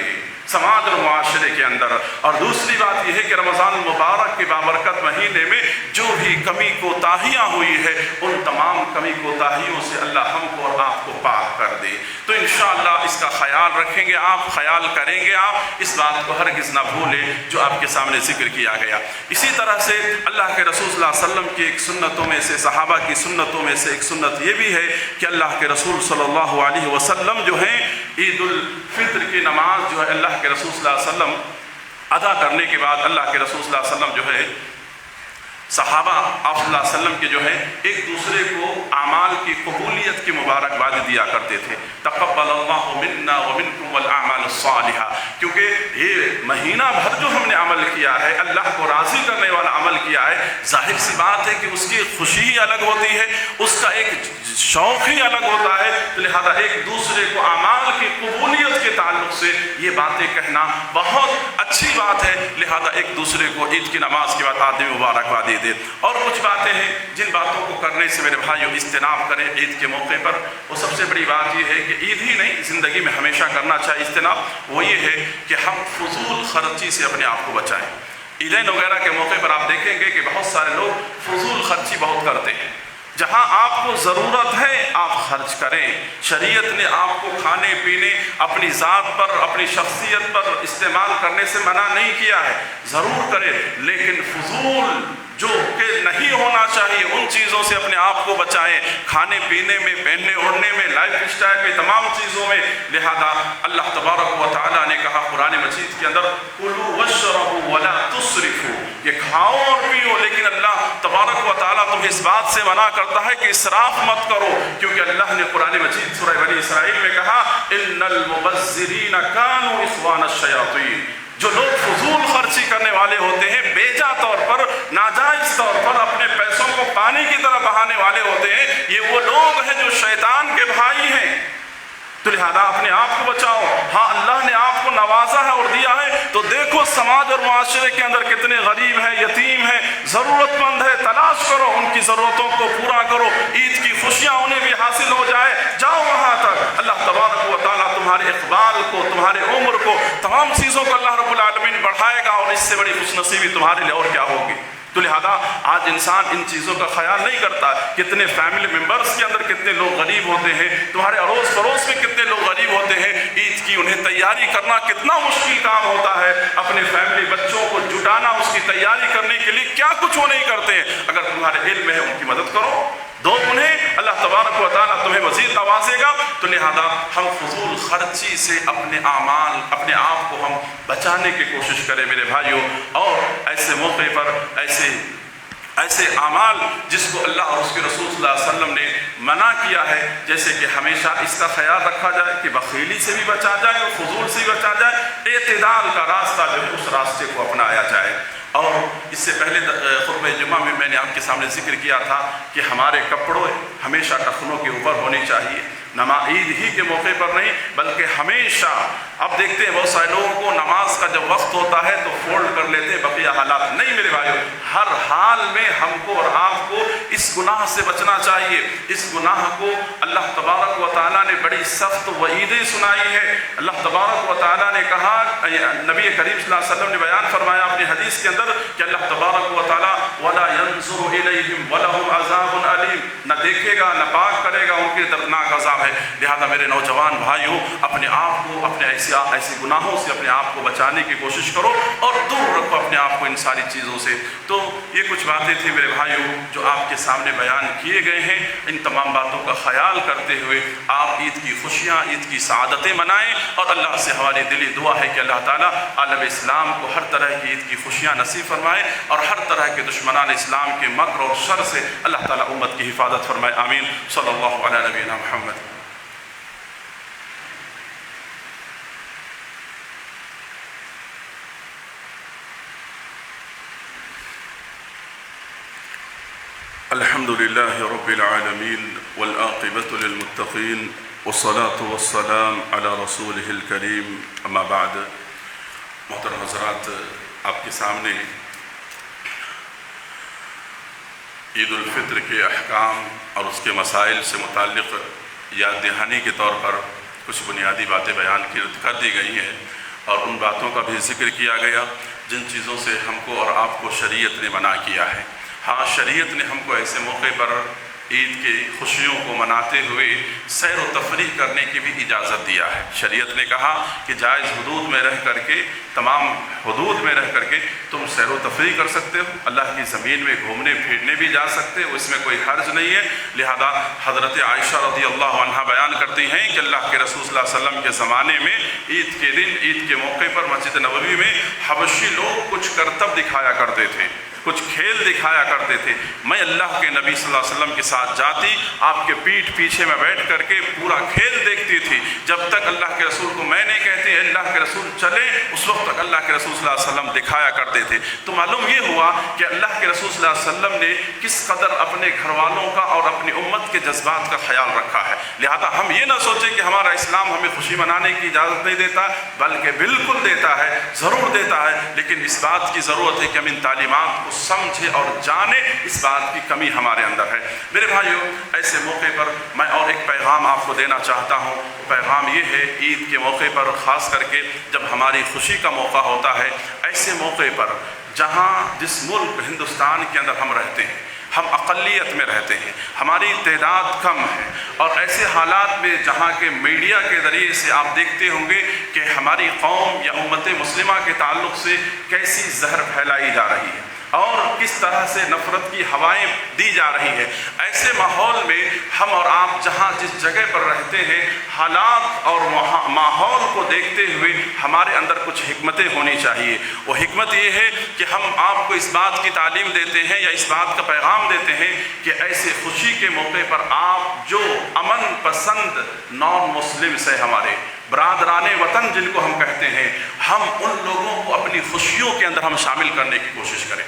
سماج اور معاشرے کے اندر۔ اور دوسری بات یہ ہے کہ رمضان المبارک کے بابرکت مہینے میں جو بھی کمی کوتاہیاں ہوئی ہے ان تمام کمی کوتاہیوں سے اللہ ہم کو اور آپ کو پاک کر دے۔ تو انشاءاللہ اس کا خیال رکھیں گے آپ، خیال کریں گے آپ، اس بات کو ہرگز نہ بھولیں جو آپ کے سامنے ذکر کیا گیا۔ اسی طرح سے اللہ کے رسول صلی اللہ علیہ وسلم کی ایک سنتوں میں سے، صحابہ کی سنتوں میں سے ایک سنت یہ بھی ہے کہ اللہ کے رسول صلی اللہ علیہ وسلم جو ہیں عید الفطر کی نماز جو ہے اللہ کے رسول صلی اللہ علیہ وسلم ادا کرنے کے بعد اللہ کے رسول صلی اللہ علیہ وسلم جو ہے صحابہ آپ صلی اللہ علیہ وسلم کے جو ہے ایک دوسرے کو اعمال کی قبولیت کی مبارکباد دیا کرتے تھے، تقبل اللہ منا ومنکم والاعمال الصالحہ، کیونکہ یہ مہینہ بھر جو ہم نے عمل کیا ہے، اللہ کو راضی کرنے والا عمل کیا ہے، ظاہر سی بات ہے کہ اس کی خوشی ہی الگ ہوتی ہے، اس کا ایک شوق ہی الگ ہوتا ہے۔ لہذا ایک دوسرے کو اعمال کی قبولیت کے تعلق سے یہ باتیں کہنا بہت اچھی بات ہے۔ لہذا ایک دوسرے کو عید کی نماز کے بعد آدمی مبارکباد دے۔ اور کچھ باتیں ہیں جن باتوں کو کرنے سے میرے بھائیوں اجتناب کریں عید کے موقع پر۔ وہ سب سے بڑی بات یہ ہے کہ عید ہی نہیں، زندگی میں ہمیشہ کرنا چاہیے اجتناب، وہ یہ ہے کہ ہم فضول خرچی سے اپنے آپ کو بچائیں۔ عیدین وغیرہ کے موقع پر آپ دیکھیں گے کہ بہت سارے لوگ فضول خرچی بہت کرتے ہیں۔ جہاں آپ کو ضرورت ہے آپ خرچ کریں۔ شریعت نے آپ کو کھانے پینے، اپنی ذات پر، اپنی شخصیت پر استعمال کرنے سے منع نہیں کیا ہے، ضرور کریں، لیکن فضول جو کہ نہیں ہونا چاہیے ان چیزوں سے اپنے آپ کو بچائیں، کھانے پینے میں، پہننے اوڑھنے میں، لائف اسٹائل میں، تمام چیزوں میں۔ لہذا اللہ تبارک و تعالیٰ نے کہا قرآن مجید کے اندر کلوا واشربوا ولا تسرفوا، یہ کھاؤ اور پیو، لیکن اللہ تبارک و تعالیٰ تمہیں اس بات سے منع کرتا ہے کہ اسراف مت کرو، کیونکہ اللہ نے قرآن مجید سورہ بنی اسرائیل میں کہا ان المبذرین کانوا اخوان الشیاطین، جو لوگ فضول خرچی کرنے والے ہوتے ہیں، بیجا طور پر، ناجائز طور پر اپنے پیسوں کو پانی کی طرح بہانے والے ہوتے ہیں، یہ وہ لوگ ہیں جو شیطان کے بھائی ہیں۔ تو لہذا اپنے آپ کو بچاؤ۔ ہاں اللہ نے آپ کو نوازا ہے اور دیا ہے تو دیکھو سماج اور معاشرے کے اندر کتنے غریب ہیں، یتیم ہیں، ضرورت مند ہے، تلاش کرو، ان کی ضرورتوں کو پورا کرو، عید کی خوشیاں انہیں بھی حاصل ہو جائے، جاؤ وہاں تک۔ اللہ تبارک و تعالیٰ تمہارے اقبال کو، تمہارے عمر کو، تمام چیزوں کو اللہ رب العالمین بڑھائے گا، اور اس سے بڑی خوش نصیبی تمہارے لیے اور کیا ہوگی۔ تو لہذا آج انسان ان چیزوں کا خیال نہیں کرتا، کتنے فیملی ممبرز کے اندر کتنے لوگ غریب ہوتے ہیں، تمہارے اڑوس پڑوس میں کتنے لوگ غریب ہوتے ہیں، عید کی انہیں تیاری کرنا کتنا مشکل کام ہوتا ہے، اپنے فیملی بچوں کو جٹانا، اس کی تیاری کرنے کے لیے کیا کچھ وہ نہیں کرتے ہیں۔ اگر تمہارے علم ہے ان کی مدد کرو، دو انہیں، اللہ تبارک و تعالیٰ تمہیں مزید نوازے گا۔ تو لہذا ہم فضول خرچی سے اپنے اعمال، اپنے آپ کو ہم بچانے کی کوشش کریں میرے بھائیوں، اور ایسے موقع پر ایسے اعمال جس کو اللہ اور اس کے رسول صلی اللہ علیہ وسلم نے منع کیا ہے، جیسے کہ ہمیشہ اس کا خیال رکھا جائے کہ بخیلی سے بھی بچا جائے اور فضول سے بھی بچا جائے، اعتدال کا راستہ جو ہے اس راستے کو اپنایا جائے۔ اور اس سے پہلے خطبہ جمعہ میں نے آپ کے سامنے ذکر کیا تھا کہ ہمارے کپڑوں ہمیشہ ٹخنوں کے اوپر ہونے چاہیے، عید ہی کے موقع پر نہیں بلکہ ہمیشہ۔ اب دیکھتے ہیں بہت سارے لوگوں کو نماز کا جب وقت ہوتا ہے تو فولڈ کر لیتے ہیں، بقیہ حالات نہیں میرے بھائیوں، ہر حال میں ہم کو اور آپ کو اس گناہ سے بچنا چاہیے۔ اس گناہ کو اللہ تبارک و تعالیٰ نے بڑی سخت وعیدیں سنائی ہے۔ اللہ تبارک و تعالیٰ نے کہا، نبی کریم صلی اللہ علیہ وسلم نے بیان فرمایا اپنی حدیث کے اندر کہ اللہ تبارک و تعالیٰ وَلَا يَنظُرُ إِلَيْهِمْ وَلَهُمْ عَذَابٌ أَلِيمٌ، نہ دیکھے گا نہ پاک کرے گا، ان کے دردناک عذاب ہے۔ لہذا میرے نوجوان بھائیوں، اپنے آپ کو اپنے ایسے گناہوں سے اپنے آپ کو بچانے کی کوشش کرو اور دور رکھو اپنے آپ کو ان ساری چیزوں سے۔ تو یہ کچھ باتیں تھیں میرے بھائیوں جو آپ کے سامنے بیان کیے گئے ہیں۔ ان تمام باتوں کا خیال کرتے ہوئے آپ عید کی خوشیاں، عید کی سعادتیں منائیں، اور اللہ سے ہماری دلی دعا ہے کہ اللہ تعالیٰ عالم اسلام کو ہر طرح کی عید کی خوشیاں نصیب فرمائے، اور ہر طرح کے دشمنان اسلام کے مکر اور شر سے اللہ تعالیٰ امت کی حفاظت فرمائے، آمین۔ صلی اللہ علیہ نبینا محمد۔ الحمد لله رب العالمين والعاقبة للمتقين والصلاة والسلام على رسوله الكريم، اما بعد۔ محترم حضرات، آپ کے سامنے عید الفطر کے احکام اور اس کے مسائل سے متعلق یاد دہانی کے طور پر کچھ بنیادی باتیں بیان کر دی گئی ہیں، اور ان باتوں کا بھی ذکر کیا گیا جن چیزوں سے ہم کو اور آپ کو شریعت نے منع کیا ہے۔ ہاں، شریعت نے ہم کو ایسے موقع پر عید کی خوشیوں کو مناتے ہوئے سیر و تفریح کرنے کی بھی اجازت دیا ہے۔ شریعت نے کہا کہ جائز حدود میں رہ کر کے، تمام حدود میں رہ کر کے تم سیر و تفریح کر سکتے ہو، اللہ کی زمین میں گھومنے پھرنے بھی جا سکتے ہو، اس میں کوئی حرج نہیں ہے۔ لہذا حضرت عائشہ رضی اللہ عنہا بیان کرتی ہیں کہ اللہ کے رسول صلی اللہ علیہ وسلم کے زمانے میں عید کے دن، عید کے موقع پر مسجد نبوی میں حبشی لوگ کچھ کرتب دکھایا کرتے تھے، کچھ کھیل دکھایا کرتے تھے۔ میں اللہ کے نبی صلی اللہ علیہ وسلم کے ساتھ جاتی، آپ کے پیٹھ پیچھے میں بیٹھ کر کے پورا کھیل دیکھتی تھی، جب تک اللہ کے رسول کو میں نہیں کہتی اللہ کے رسول چلے، اس وقت تک اللہ کے رسول صلی اللہ علیہ وسلم دکھایا کرتے تھے۔ تو معلوم یہ ہوا کہ اللہ کے رسول صلی اللہ علیہ وسلم نے کس قدر اپنے گھر والوں کا اور اپنی امت کے جذبات کا خیال رکھا ہے۔ لہذا ہم یہ نہ سوچیں کہ ہمارا اسلام ہمیں خوشی منانے کی اجازت نہیں دیتا، بلکہ بالکل دیتا ہے، ضرور دیتا ہے، لیکن اس بات کی ضرورت ہے کہ ہم ان تعلیمات کو سمجھے اور جانے، اس بات کی کمی ہمارے اندر ہے۔ میرے بھائیوں، ایسے موقع پر میں اور ایک پیغام آپ کو دینا چاہتا ہوں۔ پیغام یہ ہے، عید کے موقع پر خاص کر کے جب ہماری خوشی کا موقع ہوتا ہے، ایسے موقع پر جہاں جس ملک ہندوستان کے اندر ہم رہتے ہیں، ہم اقلیت میں رہتے ہیں، ہماری تعداد کم ہے، اور ایسے حالات میں جہاں کے میڈیا کے ذریعے سے آپ دیکھتے ہوں گے کہ ہماری قوم یا امت مسلمہ کے تعلق سے کیسی زہر پھیلائی جا رہی ہے، اور کس طرح سے نفرت کی ہوائیں دی جا رہی ہیں، ایسے ماحول میں ہم اور آپ جہاں جس جگہ پر رہتے ہیں، حالات اور ماحول کو دیکھتے ہوئے ہمارے اندر کچھ حکمتیں ہونی چاہیے۔ وہ حکمت یہ ہے کہ ہم آپ کو اس بات کی تعلیم دیتے ہیں یا اس بات کا پیغام دیتے ہیں کہ ایسے خوشی کے موقع پر آپ جو امن پسند نان مسلمس ہیں، ہمارے برادران وطن جن کو ہم کہتے ہیں، ہم ان لوگوں کو اپنی خوشیوں کے اندر ہم شامل کرنے کی کوشش کریں۔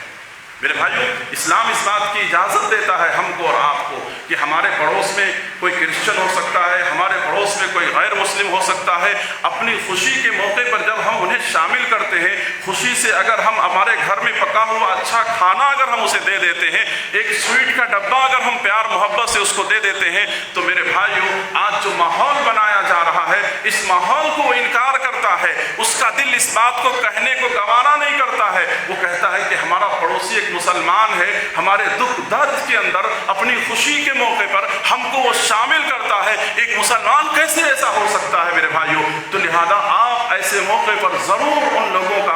میرے بھائیوں، اسلام اس بات کی اجازت دیتا ہے ہم کو اور آپ کو کہ ہمارے پڑوس میں کوئی کرسچن ہو سکتا ہے، ہمارے پڑوس میں کوئی غیر مسلم ہو سکتا ہے، اپنی خوشی کے موقع پر جب ہم انہیں شامل کرتے ہیں، خوشی سے اگر ہم ہمارے گھر میں پکا ہوا اچھا کھانا اگر ہم اسے دے دیتے ہیں، ایک سویٹ کا ڈبہ اگر ہم پیار محبت سے اس کو دے دیتے ہیں، تو میرے بھائیوں، آج جو ماحول بنایا جا رہا ہے، اس ماحول کو وہ انکار کرتا ہے، اس کا دل اس بات کو کہنے کو گوارا نہیں کرتا ہے، وہ کہتا ہے کہ ہمارا پڑوسی ایک مسلمان ہے، ہمارے دکھ درد کے اندر اپنی خوشی کے موقع پر ہم کو وہ شامل کرتا ہے، ایک مسلمان کیسے ایسا ہو سکتا ہے میرے بھائیوں؟ تو لہذا آپ ایسے موقع پر ضرور ان لوگوں کا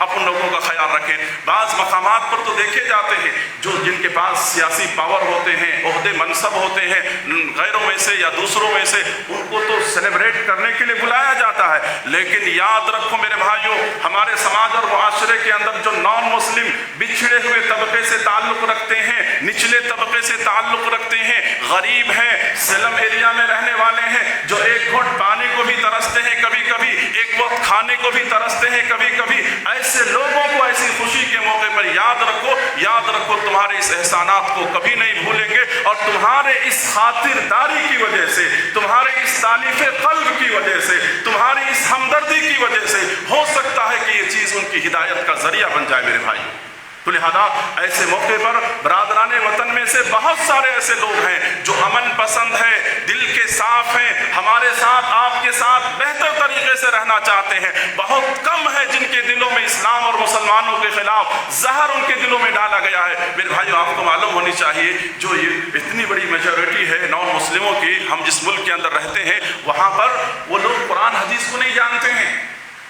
اپن لوگوں کا خیال رکھیں۔ بعض مقامات پر تو دیکھے جاتے ہیں جو جن کے پاس سیاسی پاور ہوتے ہیں، عہدے منصب ہوتے ہیں، غیروں میں سے یا دوسروں میں سے، ان کو تو سیلیبریٹ کرنے کے لیے بلایا جاتا ہے، لیکن یاد رکھو میرے بھائیوں، ہمارے سماج اور معاشرے کے اندر جو نان مسلم بچھڑے ہوئے طبقے سے تعلق رکھتے ہیں، نچلے طبقے سے تعلق رکھتے ہیں، غریب ہیں، سلم ایریا میں رہنے والے ہیں، جو ایک گھٹ پانی کو بھی ترستے ہیں، کبھی کبھی ایک وقت کھانے کو بھی ترستے ہیں، کبھی کبھی ایسے لوگوں کو ایسی خوشی کے موقع پر یاد رکھو تمہارے اس احسانات کو کبھی نہیں بھولیں گے، اور تمہارے اس خاطرداری کی وجہ سے، تمہارے اس تالیف قلب کی وجہ سے، تمہاری اس ہمدردی کی وجہ سے ہو سکتا ہے کہ یہ چیز ان کی ہدایت کا ذریعہ بن جائے میرے بھائی۔ تو لہذا ایسے موقع پر برادران وطن میں سے بہت سارے ایسے لوگ ہیں جو امن پسند ہیں، دل کے صاف ہیں، ہمارے ساتھ آپ کے ساتھ بہتر طریقے سے رہنا چاہتے ہیں، بہت کم ہے جن کے دلوں میں اسلام اور مسلمانوں کے خلاف زہر ان کے دلوں میں ڈالا گیا ہے۔ میرے بھائیو، آپ کو معلوم ہونی چاہیے جو یہ اتنی بڑی میجورٹی ہے نان مسلموں کی، ہم جس ملک کے اندر رہتے ہیں، وہاں پر وہ لوگ قرآن حدیث کو نہیں جانتے ہیں،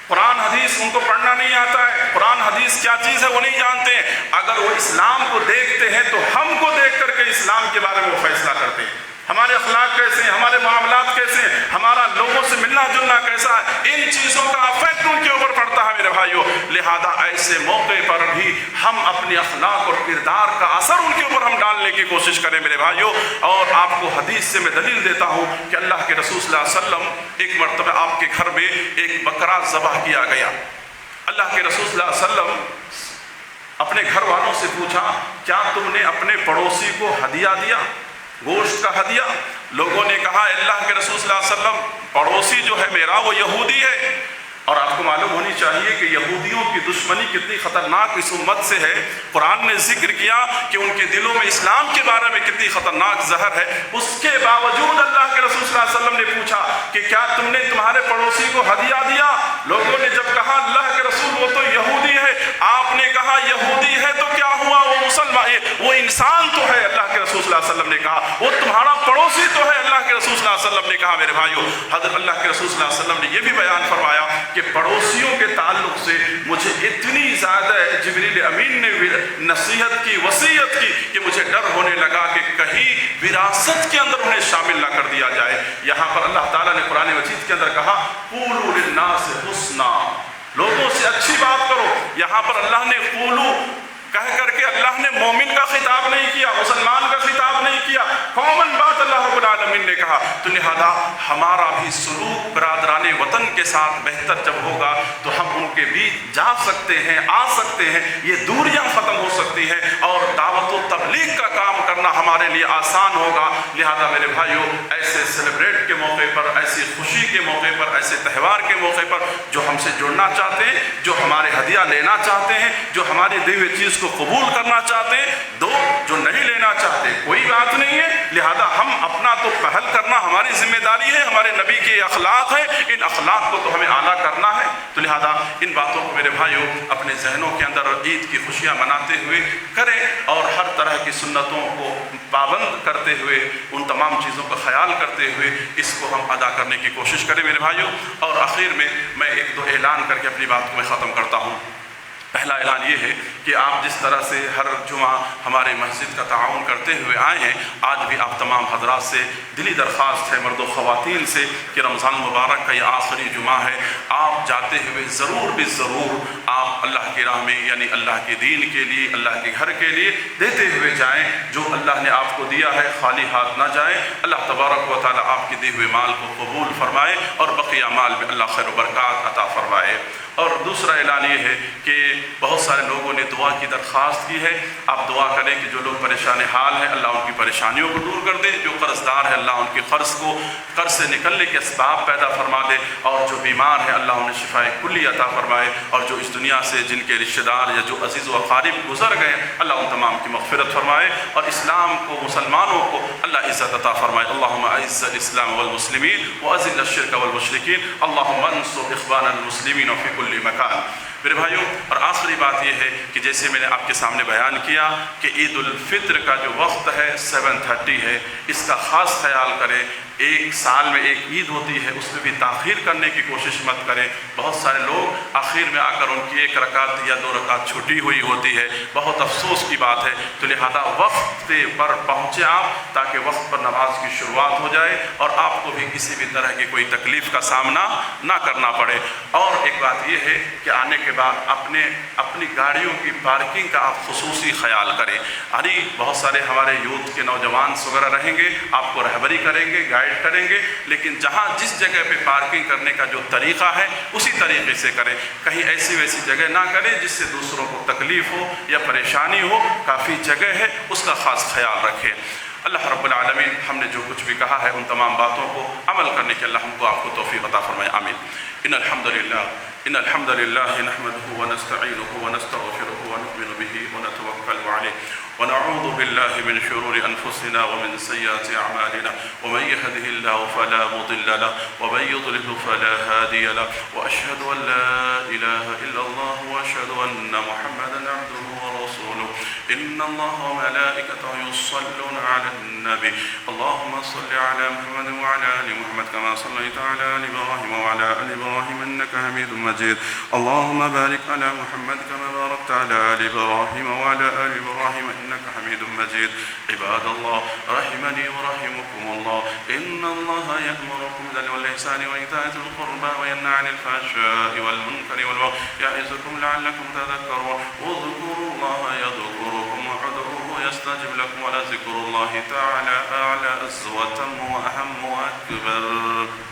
قرآن حدیث ان کو پڑھنا نہیں آتا ہے، قرآن حدیث کیا چیز ہے وہ نہیں جانتے ہیں۔ اگر وہ اسلام کو دیکھتے ہیں تو ہم کو دیکھ کر کے اسلام کے بارے میں وہ فیصلہ کرتے ہیں، ہمارے اخلاق کیسے ہیں، ہمارے معاملات کیسے ہیں، ہمارا لوگوں سے ملنا جلنا کیسا ہے، ان چیزوں کا افیکٹ ان کے اوپر پڑتا ہے میرے بھائیوں۔ لہذا ایسے موقع پر بھی ہم اپنے اخلاق اور کردار کا اثر ان کے اوپر ہم ڈالنے کی کوشش کریں میرے بھائیوں۔ اور آپ کو حدیث سے میں دلیل دیتا ہوں کہ اللہ کے رسول صلی اللہ علیہ وسلم ایک مرتبہ آپ کے گھر میں ایک بکرا ذبح کیا گیا، اللہ کے رسول صلی اللہ علیہ وسلم اپنے گھر والوں سے پوچھا، کیا تم نے اپنے پڑوسی کو ہدیہ دیا، گوشت کا ہدیہ؟ لوگوں نے کہا، اللہ کے رسول صلی اللہ علیہ وسلم پڑوسی جو ہے میرا وہ یہودی ہے، اور آپ کو معلوم ہونی چاہیے کہ یہودیوں کی دشمنی کتنی خطرناک اس امت سے ہے۔ قرآن نے ذکر کیا کہ ان کے دلوں میں اسلام کے بارے میں کتنی خطرناک زہر ہے، اس کے باوجود اللہ کے رسول صلی اللہ علیہ وسلم نے پوچھا کہ کیا تم نے تمہارے پڑوسی کو ہدیہ دیا؟ لوگوں نے جب کہا اللہ کے رسول وہ تو یہودی ہے، آپ نے کہا یہودی ہے تو کیا ہوا، وہ مسلمان ہے، وہ انسان تو ہے، اللہ کے رسول صلی اللہ علیہ وسلم نے کہا وہ تمہارا پڑوسی تو ہے، اللہ کے رسول صلی اللہ علیہ وسلم نے کہا۔ میرے بھائیوں، حضرت اللہ کے رسول صلی اللہ علیہ وسلم نے یہ بھی بیان فرمایا کہ پڑوسیوں کے تعلق سے مجھے اتنی زیادہ جبریل امین نے نصیحت کی، وصیت کی کہ مجھے ڈر ہونے لگا کہ کہیں وراثت کے اندر انہیں شامل نہ کر دیا جائے۔ یہاں پر اللہ تعالیٰ نے قرآن مجید کے اندر کہا، قولوا للناس حسنا، لوگوں سے اچھی بات کرو۔ یہاں پر اللہ نے قولو کہہ کر کے اللہ نے مومن کا خطاب نہیں کیا، مسلمان کا خطاب نہیں کیا، کامن بات اللہ رب العالمین نے کہا۔ تو لہذا ہمارا بھی سلوک برادران وطن کے ساتھ بہتر جب ہوگا تو ہم ان کے بیچ جا سکتے ہیں، آ سکتے ہیں، یہ دوریاں ختم ہو سکتی ہیں اور دعوت و تبلیغ کا کام کرنا ہمارے لیے آسان ہوگا۔ لہذا میرے بھائیوں، ایسے سیلیبریٹ کے موقع پر، ایسی خوشی کے موقع پر، ایسے تہوار کے موقع پر جو ہم سے جڑنا چاہتے ہیں، جو ہمارے ہدیہ لینا چاہتے ہیں، جو ہماری دی ہوئی چیز کو قبول کرنا چاہتے ہیں، دو، جو نہیں لینا چاہتے کوئی بات نہیں ہے۔ لہذا ہم اپنا تو پہل کرنا ہماری ذمہ داری ہے، ہمارے نبی کے اخلاق ہیں، ان اخلاق کو تو ہمیں اعلیٰ کرنا ہے۔ تو لہذا ان باتوں کو میرے بھائیوں اپنے ذہنوں کے اندر عید کی خوشیاں مناتے ہوئے کریں، اور ہر طرح کی سنتوں کو پابند کرتے ہوئے، ان تمام چیزوں کا خیال کرتے ہوئے اس کو ہم ادا کرنے کی کوشش کریں میرے بھائیوں۔ اور آخر میں ایک دو اعلان کر کے اپنی بات کو میں ختم کرتا ہوں۔ پہلا اعلان یہ ہے کہ آپ جس طرح سے ہر جمعہ ہمارے مسجد کا تعاون کرتے ہوئے آئے ہیں، آج بھی آپ تمام حضرات سے دلی درخواست ہے، مرد و خواتین سے، کہ رمضان مبارک کا یہ آخری جمعہ ہے، آپ جاتے ہوئے ضرور بھی ضرور آپ اللہ کی راہ میں، یعنی اللہ کے دین کے لیے، اللہ کے گھر کے لیے دیتے ہوئے جائیں۔ جو اللہ نے آپ کو دیا ہے خالی ہاتھ نہ جائیں۔ اللہ تبارک و تعالی آپ کے دیے ہوئے مال کو قبول فرمائے اور بقیہ مال میں اللہ خیر و برکات عطا فرمائے۔ اور دوسرا اعلان یہ ہے کہ بہت سارے لوگوں نے دعا کی درخواست کی ہے، آپ دعا کریں کہ جو لوگ پریشان حال ہیں اللہ ان کی پریشانیوں کو دور کر دے، جو قرض دار ہے اللہ ان کے قرض سے نکلنے کے اسباب پیدا فرما دے، اور جو بیمار ہیں اللہ انہیں شفائے کلی عطا فرمائے، اور جو اس دنیا سے جن کے رشتہ دار یا جو عزیز و اقارب گزر گئے اللہ ان تمام کی مغفرت فرمائے، اور اسلام کو، مسلمانوں کو اللہ عزت عطا فرمائے۔ اللہم اعز الاسلام والمسلمین واذل الشرک والمشرکین، اللہم انصر اخوان المسلمین فی کل مکان۔ میرے بھائیوں، اور آخری بات یہ ہے کہ جیسے میں نے آپ کے سامنے بیان کیا کہ عید الفطر کا جو وقت ہے 7:30 ہے، اس کا خاص خیال کریں۔ ایک سال میں ایک عید ہوتی ہے، اس میں بھی تاخیر کرنے کی کوشش مت کریں۔ بہت سارے لوگ آخر میں آ کر ان کی 1 رکعت یا 2 رکعت چھٹی ہوئی ہوتی ہے، بہت افسوس کی بات ہے۔ تو لہذا وقت پر پہنچے آپ، تاکہ وقت پر نماز کی شروعات ہو جائے اور آپ کو بھی کسی بھی طرح کی کوئی تکلیف کا سامنا نہ کرنا پڑے۔ اور ایک بات یہ ہے کہ آنے کے بعد اپنی گاڑیوں کی پارکنگ کا آپ خصوصی خیال کریں۔ بہت سارے ہمارے یوتھ کے نوجوان وغیرہ رہیں گے، آپ کو رہبری کریں گے، گائیڈ کریں گے، لیکن جس جگہ پہ پارکنگ کرنے کا جو طریقہ ہے اسی طریقے سے کریں۔ کہیں ایسی ویسی جگہ نہ کریں جس سے دوسروں کو تکلیف ہو یا پریشانی ہو۔ کافی جگہ ہے، اس کا خاص خیال رکھیں۔ اللہ رب العالمین ہم نے جو کچھ بھی کہا ہے ان تمام باتوں کو عمل کرنے کے اللہ ہم کو آپ کو توفیق عطا فرمائے، آمین۔ ان الحمد للہ نحمده ونستعینه ونستغفره ونؤمن به ونتوکل علیہ ونعوذ باللہ من شرور انفسنا ومن سیئات اعمالنا ومن يهده الله فلا مضل له ومن يضلل فلا هادي له واشهد ان لا اله الا الله واشهد ان محمدا عبده ورسوله ان الله وملائكته يصلون على النبي اللهم صل على محمد وعلى ال محمد كما صليت على ال ابراهيم وعلى ال ابراهيم انك حميد مجيد اللهم بارك على محمد كما باركت على ال ابراهيم وعلى ال ابراهيم انك حميد مجيد عباد الله رحمني ورحمكم الله ان الله يأمركم بالعدل والإحسان وإيتاء ذي القربى وينهى عن الفحشاء والمنكر والبغي يعظكم لعلكم تذكرون اذكروا الله يذكركم وادعوه يستجب لكم ولذكر الله تعالى أعلى أعز وأتم وأهم وأكبر